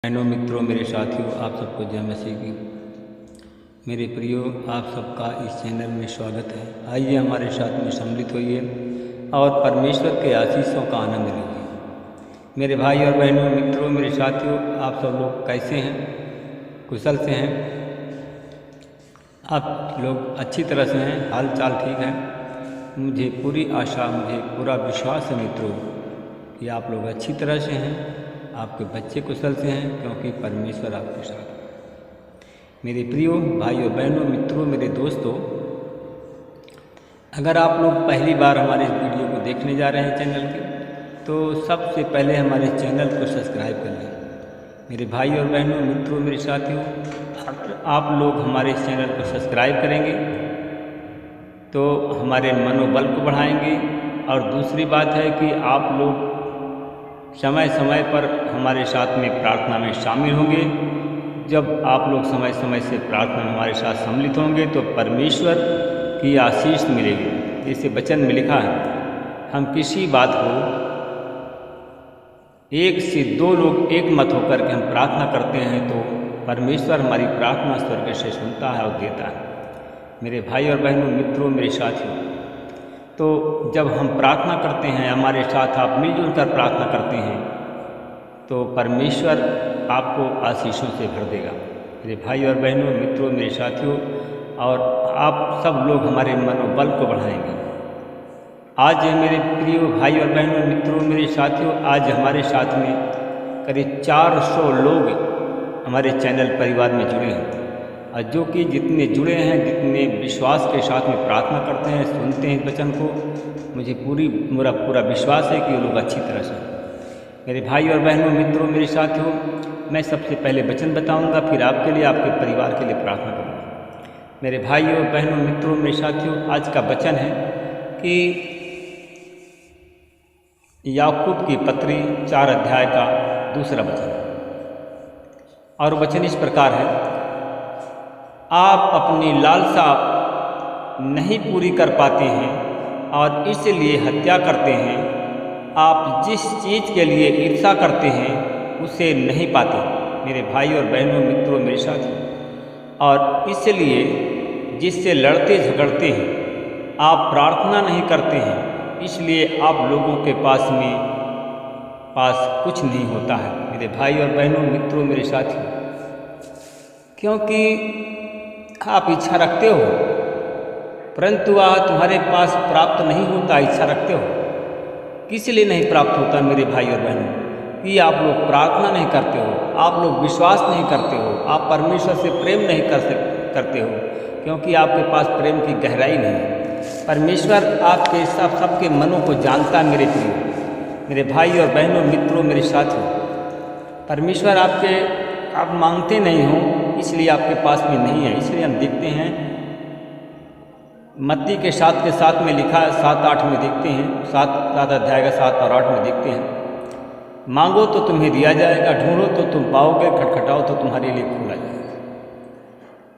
बहनों, मित्रों, मेरे साथियों, आप सबको जय मसीह की। मेरे प्रियो, आप सबका इस चैनल में स्वागत है। आइए हमारे साथ में सम्मिलित होइए और परमेश्वर के आशीषों का आनंद लीजिए। मेरे भाई और बहनों, मित्रों, मेरे साथियों, आप सब लोग कैसे हैं? कुशल से हैं? आप लोग अच्छी तरह से हैं? हाल चाल ठीक है? मुझे पूरी आशा, मुझे पूरा विश्वास है मित्रों कि आप लोग अच्छी तरह से हैं, आपके बच्चे कुशल से हैं, क्योंकि परमेश्वर आपके साथ है। मेरे प्रियो भाइयों, बहनों, मित्रों, मेरे दोस्तों, अगर आप लोग पहली बार हमारे इस वीडियो को देखने जा रहे हैं चैनल के, तो सबसे पहले हमारे चैनल को सब्सक्राइब कर लें। मेरे भाई और बहनों, मित्रों, मेरे साथियों, अगर आप लोग हमारे इस चैनल को सब्सक्राइब करेंगे तो हमारे मनोबल को बढ़ाएंगे। और दूसरी बात है कि आप लोग समय समय पर हमारे साथ में प्रार्थना में शामिल होंगे। जब आप लोग समय समय से प्रार्थना में हमारे साथ सम्मिलित होंगे तो परमेश्वर की आशीष मिलेगी। जैसे वचन में लिखा है, हम किसी बात को एक से दो लोग एक मत होकर के हम प्रार्थना करते हैं तो परमेश्वर हमारी प्रार्थना स्वर्ग से सुनता है और देता है। मेरे भाई और बहनों, मित्रों, मेरे साथियों, तो जब हम प्रार्थना करते हैं, हमारे साथ आप मिलजुल कर प्रार्थना करते हैं, तो परमेश्वर आपको आशीषों से भर देगा। मेरे भाई और बहनों, मित्रों, मेरे साथियों, और आप सब लोग हमारे मनोबल को बढ़ाएंगे। आज मेरे प्रिय भाई और बहनों, मित्रों, मेरे साथियों, आज हमारे साथ में करीब 400 लोग हमारे चैनल परिवार में जुड़े हैं। और जो कि जितने जुड़े हैं, जितने विश्वास के साथ में प्रार्थना करते हैं, सुनते हैं वचन को, मुझे मेरा पूरा विश्वास है कि वो लोग अच्छी तरह से। मेरे भाई और बहनों, मित्रों, मेरे साथियों, मैं सबसे पहले वचन बताऊंगा, फिर आपके लिए, आपके परिवार के लिए प्रार्थना करूंगा। मेरे भाइयों, बहनों, मित्रों, मेरे साथियों, आज का वचन है कि याकूब की पत्री 4 अध्याय का 2 वचन, और वचन इस प्रकार है, आप अपनी लालसा नहीं पूरी कर पाते हैं और इसलिए हत्या करते हैं। आप जिस चीज़ के लिए ईर्ष्या करते हैं उसे नहीं पाते। मेरे भाई और बहनों, मित्रों, मेरे साथियों, और इसलिए जिससे लड़ते झगड़ते हैं आप प्रार्थना नहीं करते हैं, इसलिए आप लोगों के पास कुछ नहीं होता है। मेरे भाई और बहनों, मित्रों, मेरे साथियों, क्योंकि आप इच्छा रखते हो परंतु तुम्हारे पास प्राप्त नहीं होता। इच्छा रखते हो, किस लिए नहीं प्राप्त होता? मेरे भाई और बहनों, कि आप लोग प्रार्थना नहीं करते हो, आप लोग विश्वास नहीं करते हो, आप परमेश्वर से प्रेम नहीं करते हो, क्योंकि आपके पास प्रेम की गहराई नहीं है। परमेश्वर आपके सबके मनों को जानता है। मेरे प्रिय, मेरे भाई और बहनों, मित्रों, मेरे साथियों, परमेश्वर आप मांगते नहीं हो, इसलिए आपके पास में नहीं है। इसलिए हम देखते हैं मत्ती के 7 में लिखा है, 7-8 में देखते हैं, 7 अध्याय का 7 और 8 में देखते हैं, मांगो तो तुम्हें दिया जाएगा, ढूंढो तो तुम पाओगे, खटखटाओ तो तुम्हारे लिए खोला जाएगा।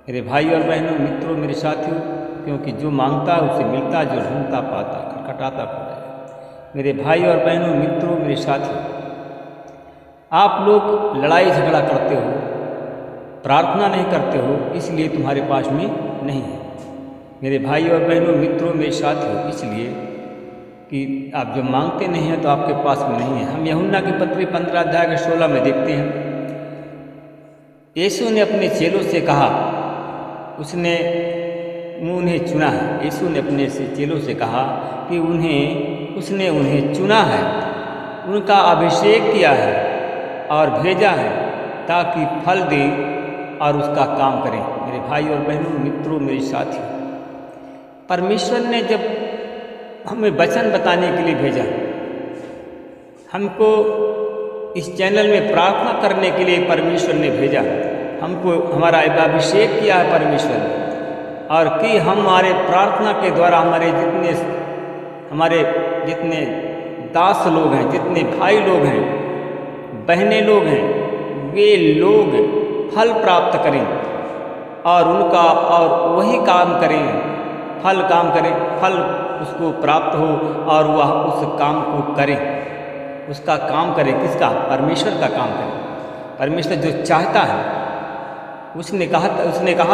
मेरे भाई और बहनों, मित्रों, मेरे साथियों, क्योंकि जो मांगता है उसे मिलता है, जो ढूंढता पाता, खटखटाता खोला जाएगा। मेरे भाई और बहनों, मित्रों, मेरे साथियों, आप लोग लड़ाई झगड़ा करते हो, प्रार्थना नहीं करते हो, इसलिए तुम्हारे पास में नहीं है। मेरे भाई और बहनों, मित्रों, मेरे साथियों, इसलिए कि आप जो मांगते नहीं हैं तो आपके पास में नहीं है। हम यूहन्ना की पत्री 15 अध्याय के 16 में देखते हैं, यीशु ने अपने चेलों से कहा, उसने उन्हें चुना है। यीशु ने अपने चेलों से कहा कि उसने उन्हें चुना है, उनका अभिषेक किया है और भेजा है ताकि फल दे और उसका काम करें। मेरे भाई और बहनों, मित्रों, मेरे साथियों, परमेश्वर ने जब हमें वचन बताने के लिए भेजा, हमको इस चैनल में प्रार्थना करने के लिए परमेश्वर ने भेजा, हमको हमारा अभिषेक किया है परमेश्वर ने, और कि हमारे प्रार्थना के द्वारा हमारे जितने दास लोग हैं, जितने भाई लोग हैं, बहनें लोग हैं, वे लोग फल प्राप्त करें और वही काम करें, फल उसको प्राप्त हो और वह उस काम को करे, उसका काम करे। किसका? परमेश्वर का काम करे। परमेश्वर जो चाहता है, उसने कहा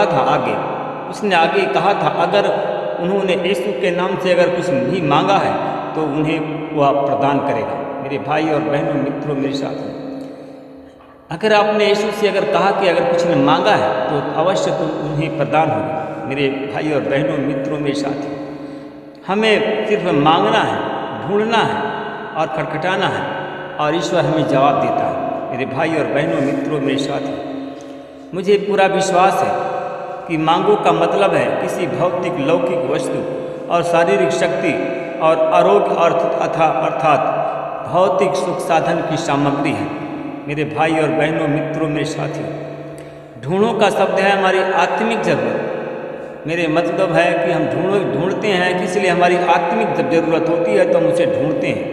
था आगे, उसने आगे कहा था अगर उन्होंने यीशु के नाम से अगर कुछ भी मांगा है तो उन्हें वह प्रदान करेगा। मेरे भाई और बहनों, मित्रों, मेरे साथियों, अगर आपने यीशु से अगर कहा कि अगर कुछ ने मांगा है तो अवश्य तो उन्हें प्रदान होगा। मेरे भाई और बहनों, मित्रों, मेरे साथियों, हमें सिर्फ मांगना है, ढूंढना है और खटखटाना है और ईश्वर हमें जवाब देता है। मेरे भाई और बहनों, मित्रों, मेरे साथियों, मुझे पूरा विश्वास है कि मांगो का मतलब है किसी भौतिक लौकिक वस्तु और शारीरिक शक्ति और आरोग्य अर्थात भौतिक सुख साधन की सामग्री है। मेरे भाई और बहनों, मित्रों, मेरे साथियों, ढूंढो का शब्द है हमारी आत्मिक जरूरत। मेरे मतलब है कि हम ढूंढते हैं कि इसलिए हमारी आत्मिक जब जरूरत होती है तो हम उसे ढूंढते हैं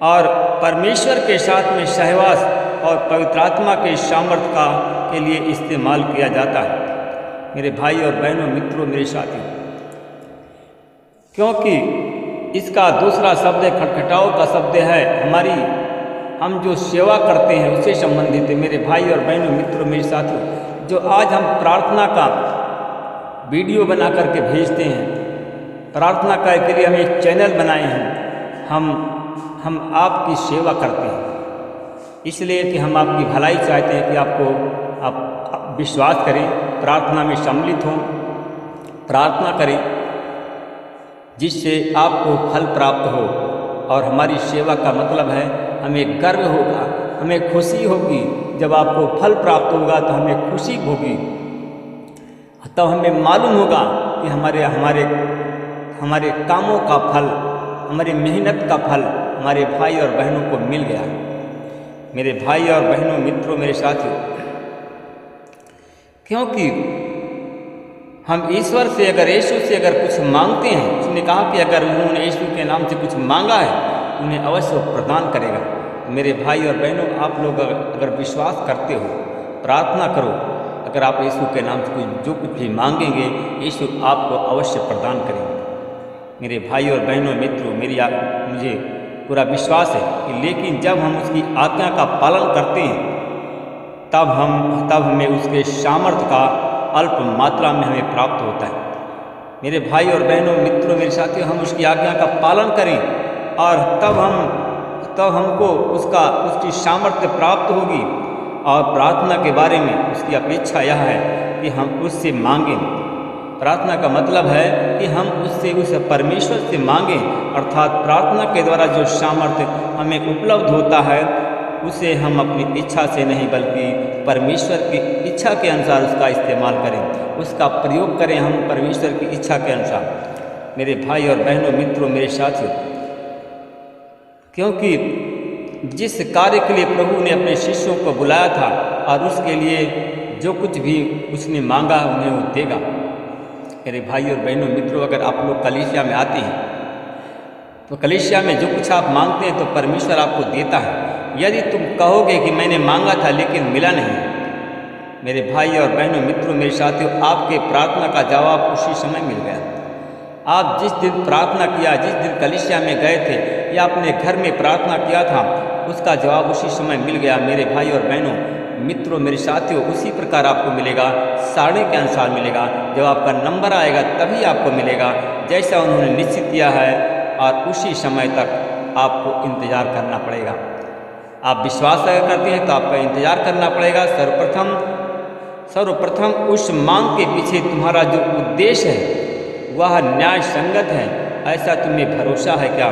और परमेश्वर के साथ में सहवास और पवित्र आत्मा के सामर्थ्य के लिए इस्तेमाल किया जाता है। मेरे भाई और बहनों, मित्रों, मेरे साथियों, क्योंकि इसका दूसरा शब्द है, खटखटाओ का शब्द है हम जो सेवा करते हैं उससे संबंधित है। मेरे भाई और बहनों, मित्रों, मेरे साथियों, जो आज हम प्रार्थना का वीडियो बना करके भेजते हैं, प्रार्थना के लिए हम एक चैनल बनाए हैं, हम आपकी सेवा करते हैं इसलिए कि हम आपकी भलाई चाहते हैं कि आप विश्वास करें, प्रार्थना में सम्मिलित हों, प्रार्थना करें जिससे आपको फल प्राप्त हो। और हमारी सेवा का मतलब है हमें गर्व होगा, हमें खुशी होगी। जब आपको फल प्राप्त होगा तो हमें खुशी होगी, तब हमें मालूम होगा कि हमारे कामों का फल, हमारी मेहनत का फल हमारे भाई और बहनों को मिल गया। मेरे भाई और बहनों, मित्रों, मेरे साथियों, क्योंकि हम ईश्वर से अगर यीशु से अगर कुछ मांगते हैं, उसने कहा कि अगर उन्होंने यीशु के नाम से कुछ मांगा है उन्हें अवश्य प्रदान करेगा। मेरे भाई और बहनों, आप लोग अगर विश्वास करते हो, प्रार्थना करो, अगर आप यीशु के नाम से जो कुछ भी मांगेंगे यीशु आपको अवश्य प्रदान करेंगे। मेरे भाई और बहनों, मित्रों, मुझे पूरा विश्वास है कि लेकिन जब हम उसकी आज्ञा का पालन करते हैं तब हमें उसके सामर्थ्य का अल्प मात्रा में हमें प्राप्त होता है। मेरे भाई और बहनों, मित्रों, मेरे साथियों, हम उसकी आज्ञा का पालन करें और तब हमको उसकी सामर्थ्य प्राप्त होगी। और प्रार्थना के बारे में उसकी अपेक्षा यह है कि हम उससे मांगें। प्रार्थना का मतलब है कि हम उस परमेश्वर से मांगें, अर्थात प्रार्थना के द्वारा जो सामर्थ्य हमें उपलब्ध होता है उसे हम अपनी इच्छा से नहीं बल्कि परमेश्वर की इच्छा के अनुसार उसका इस्तेमाल करें, उसका प्रयोग करें हम परमेश्वर की इच्छा के अनुसार। मेरे भाई और बहनों, मित्रों, मेरे साथियों, क्योंकि जिस कार्य के लिए प्रभु ने अपने शिष्यों को बुलाया था और उसके लिए जो कुछ भी उसने मांगा उन्हें वो देगा। मेरे भाई और बहनों, मित्रों, अगर आप लोग कलीसिया में आते हैं तो कलीसिया में जो कुछ आप मांगते हैं तो परमेश्वर आपको देता है। यदि तुम कहोगे कि मैंने मांगा था लेकिन मिला नहीं, मेरे भाई और बहनों, मित्रों, मेरे साथियों, आपके प्रार्थना का जवाब उसी समय मिल गया। आप जिस दिन प्रार्थना किया, जिस दिन कलीसिया में गए थे या अपने घर में प्रार्थना किया था, उसका जवाब उसी समय मिल गया। मेरे भाई और बहनों, मित्रों, मेरे साथियों, उसी प्रकार आपको मिलेगा, सारणी के अनुसार मिलेगा। जब आपका नंबर आएगा तभी आपको मिलेगा, जैसा उन्होंने निश्चित किया है, और उसी समय तक आपको इंतज़ार करना पड़ेगा। आप विश्वास अगर करते हैं तो आपका इंतज़ार करना पड़ेगा। सर्वप्रथम उस मांग के पीछे तुम्हारा जो उद्देश्य है वह न्याय संगत है, ऐसा तुम्हें भरोसा है क्या?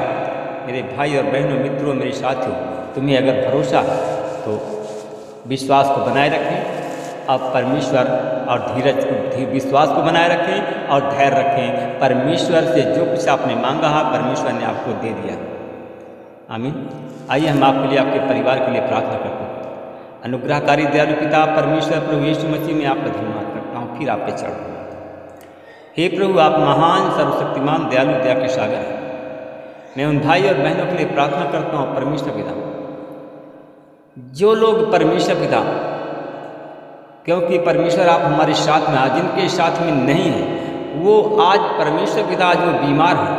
मेरे भाई और बहनों, मित्रों, मेरे साथियों, तुम्हें अगर भरोसा तो विश्वास को बनाए रखें, आप परमेश्वर और विश्वास को बनाए रखें और धैर्य रखें। परमेश्वर से जो कुछ आपने मांगा है परमेश्वर ने आपको दे दिया। आमीन। आइए हम आपके लिए, आपके परिवार के लिए प्रार्थना करते हैं। अनुग्रहकारी दयालु पिता परमेश्वर प्रभु यीशु मसीह में आपका धन्यवाद करता हूँ, फिर आपके चरणों में। हे प्रभु, आप महान, सर्वशक्तिमान, दयालु, दया के सागर हैं। मैं उन भाई और बहनों के लिए प्रार्थना करता हूँ, परमेश्वर पिता, जो लोग परमेश्वर पिता, क्योंकि परमेश्वर आप हमारे साथ में, आज जिनके साथ में नहीं है वो आज परमेश्वर पिता आज वो बीमार हैं,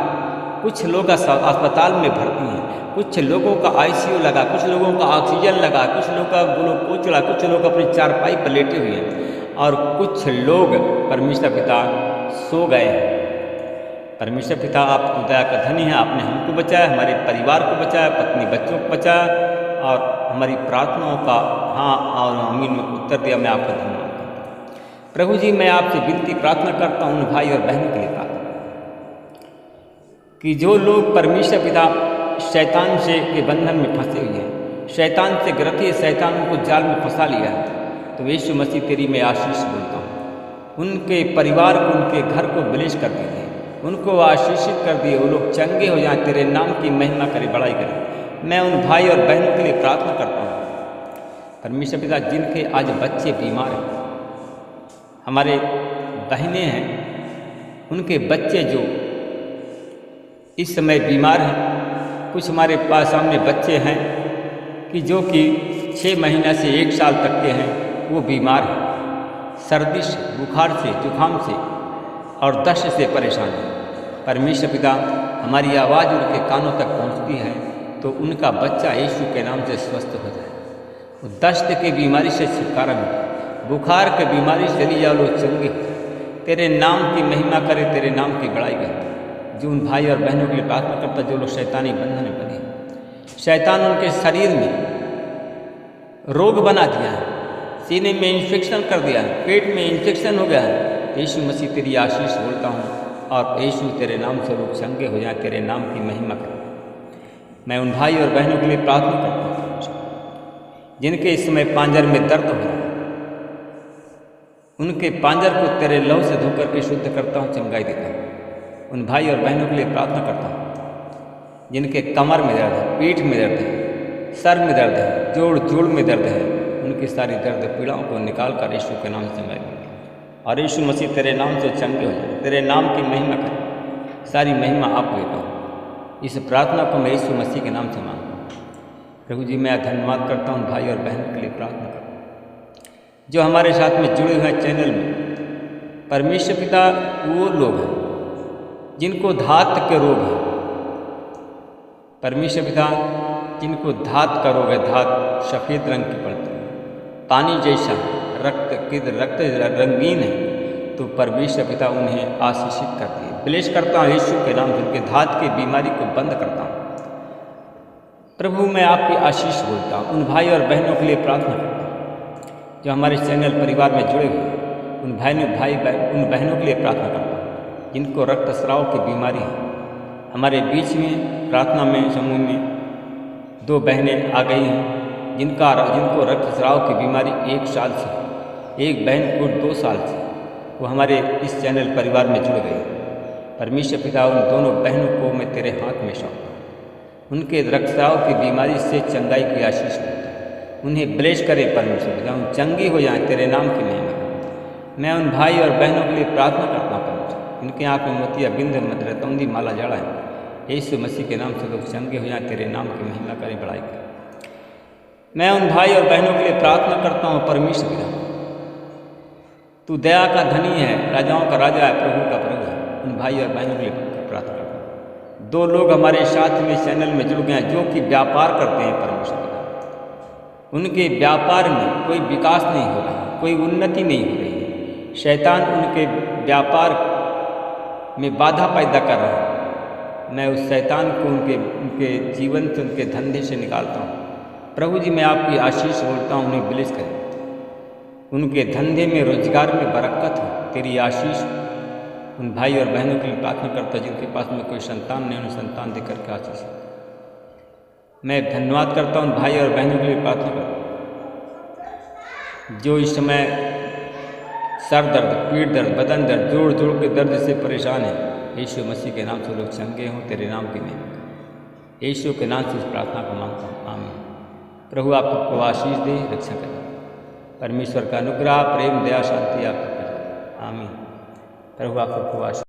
कुछ लोग अस्पताल में भर्ती हैं, कुछ लोगों का आईसीयू लगा, कुछ लोगों का ऑक्सीजन लगा, कुछ लोगों का ग्लूकोज चढ़ा, कुछ लोग अपनी चारपाई पर लेटे हुए हैं और कुछ लोग परमेश्वर पिता सो गए हैं। परमेश्वर पिता आप दया का धनी है, आपने हमको बचाया, हमारे परिवार को बचाया, पत्नी बच्चों को बचाया और हमारी प्रार्थनाओं का हाँ और आमीन में उत्तर दिया। मैं आपका धन्यवाद करता हूँ। प्रभु जी, मैं आपसे विनती प्रार्थना करता हूँ उन भाई और बहनों के लिए प्रार्थना कि जो लोग परमेश्वर पिता शैतान से के बंधन में फंसे हुए हैं, शैतान से ग्रथित शैतान उनको जाल में फंसा लिया है, तो यीशु मसीह तेरी मैं आशीष बोलता हूँ। उनके परिवार को, उनके घर को ब्लेस कर दीजिए, उनको आशीषित कर दिए, वो लोग चंगे हो जाएं, तेरे नाम की महिमा करे, बड़ाई करें। मैं उन भाई और बहनों के लिए प्रार्थना करता हूँ परमेश्वर पिता जिनके आज बच्चे बीमार हैं, हमारे बहनें हैं, उनके बच्चे जो इस समय बीमार हैं। कुछ हमारे पास सामने बच्चे हैं कि जो कि 6 महीना से 1 साल तक के हैं, वो बीमार हैं, सर्दी से, बुखार से, जुकाम से और दस्त से परेशान हैं। परमेश्वर पिता हमारी आवाज़ उनके कानों तक पहुंचती है तो उनका बच्चा यीशु के नाम से स्वस्थ हो जाए, वो दस्त की बीमारी से छुटकारा मिले, बुखार की बीमारी से चली जाओ, लोग चंगे तेरे नाम की महिमा करे, तेरे नाम की बड़ाई करे। जो उन भाई और बहनों के लिए प्रार्थना करता जो लोग शैतानी बंधन में बने, शैतान उनके शरीर में रोग बना दिया है, सीने में इन्फेक्शन कर दिया है, पेट में इन्फेक्शन हो गया है, यीशु मसीह तेरी आशीष बोलता हूँ और यीशु तेरे नाम से लोग चंगे हो जाएं, तेरे नाम की महिमा करें। मैं उन भाई और बहनों के लिए प्रार्थना करता हूँ जिनके इस समय पांजर में दर्द हो रहा है, उनके पांजर को तेरे लहू से धोकर के शुद्ध करता हूँ, चंगाई देता हूँ। उन भाई और बहनों के लिए प्रार्थना करता हूँ जिनके कमर में दर्द है, पीठ में दर्द है, सर में दर्द है, जोड़ में दर्द है, उनकी सारी दर्द पीड़ाओं को निकाल कर यीशु के नाम से चंगाई देता हूँ और यीशु मसीह तेरे नाम से चंगे हो जाए, तेरे नाम की महिमा करें। सारी महिमा आपको देता हूँ। इस प्रार्थना को मैं यीशु मसीह के नाम से मांगता हूँ। प्रभु जी, मैं धन्यवाद करता हूँ भाई और बहनों के लिए प्रार्थना करता हूँ जो हमारे साथ में जुड़े हुए हैं चैनल में। परमेश्वर पिता वो लोग हैं जिनको धात के रोग है, परमेश्वर पिता जिनको धात का रोग है, धात सफ़ेद रंग की पड़ती है, पानी जैसा रक्त रंगीन है, तो परमेश्वर पिता उन्हें आशीषित करती है। ब्लेस करता हूँ यीशु के नाम से, उनके धात की बीमारी को बंद करता हूँ। प्रभु मैं आपकी आशीष बोलता हूँ। उन भाई और बहनों के लिए प्रार्थना करता हूँ जो हमारे चैनल परिवार में जुड़े हुए हैं, उन बहनों के लिए प्रार्थना करता हूँ जिनको रक्तस्राव की बीमारी है। हमारे बीच में प्रार्थना में समूह में 2 बहनें आ गई हैं जिनको रक्तस्राव की बीमारी 1 साल से, एक बहन को 2 साल से, वो हमारे इस चैनल परिवार में जुड़ गए। परमेश्वर पिता उन दोनों बहनों को मैं तेरे हाथ में सौंपता हूँ। उनके रक्तस्राव की बीमारी से चंगाई की आशीष देता हूँ। उन्हें ब्लेस करे परमेश्वर पिता, उन चंगी हो जाएं, तेरे नाम की महिमा। मैं उन भाई और बहनों के लिए प्रार्थना करता हूँ परमेश्वर, इनके आँख में मोतिया बिंद मध्य तौंदी माला जड़ा है, यीशु मसीह के नाम से लोग चंगे हो जाएं, तेरे नाम की महिमा करें, बड़ाई करें। मैं उन भाई और बहनों के लिए प्रार्थना करता हूँ परमेश्वर पिता, तू दया का धनी है, राजाओं का राजा है, प्रभु का प्रभु है। उन भाई और बहनों के लिए प्रार्थना करता हूँ। 2 लोग हमारे साथ में चैनल में जुड़ गए हैं जो कि व्यापार करते हैं परमेश्वर पिता, उनके व्यापार में कोई विकास नहीं हो रहा, कोई उन्नति नहीं हो रही है, शैतान उनके व्यापार में बाधा पैदा कर रहा है। मैं उस शैतान को उनके जीवन से, उनके धंधे से निकालता हूँ। प्रभु जी मैं आपकी आशीष बोलता हूँ, उन्हें ब्लेस करें, उनके धंधे में, रोजगार में बरकत हो, तेरी आशीष। उन भाई और बहनों के लिए प्रार्थना करता जिनके पास में कोई संतान नहीं, उन्हें संतान देकर के आशीष। मैं धन्यवाद करता हूँ उन भाई और बहनों के लिए प्रार्थना करता हूँ जो इस समय सर दर्द, पीठ दर्द, बदन दर्द, जोड़ के दर्द से परेशान है। यीशु मसीह के नाम से लोग चंगे हों, तेरे नाम की महिमा। यीशु के नाम से इस प्रार्थना को मांगता हूँ, आमीन। प्रभु आप सबको आशीष दे, रक्षा करें। परमेश्वर का अनुग्रह, प्रेम, दया, शांति आपको करें, आमीन। प्रभु आप सबको आशीष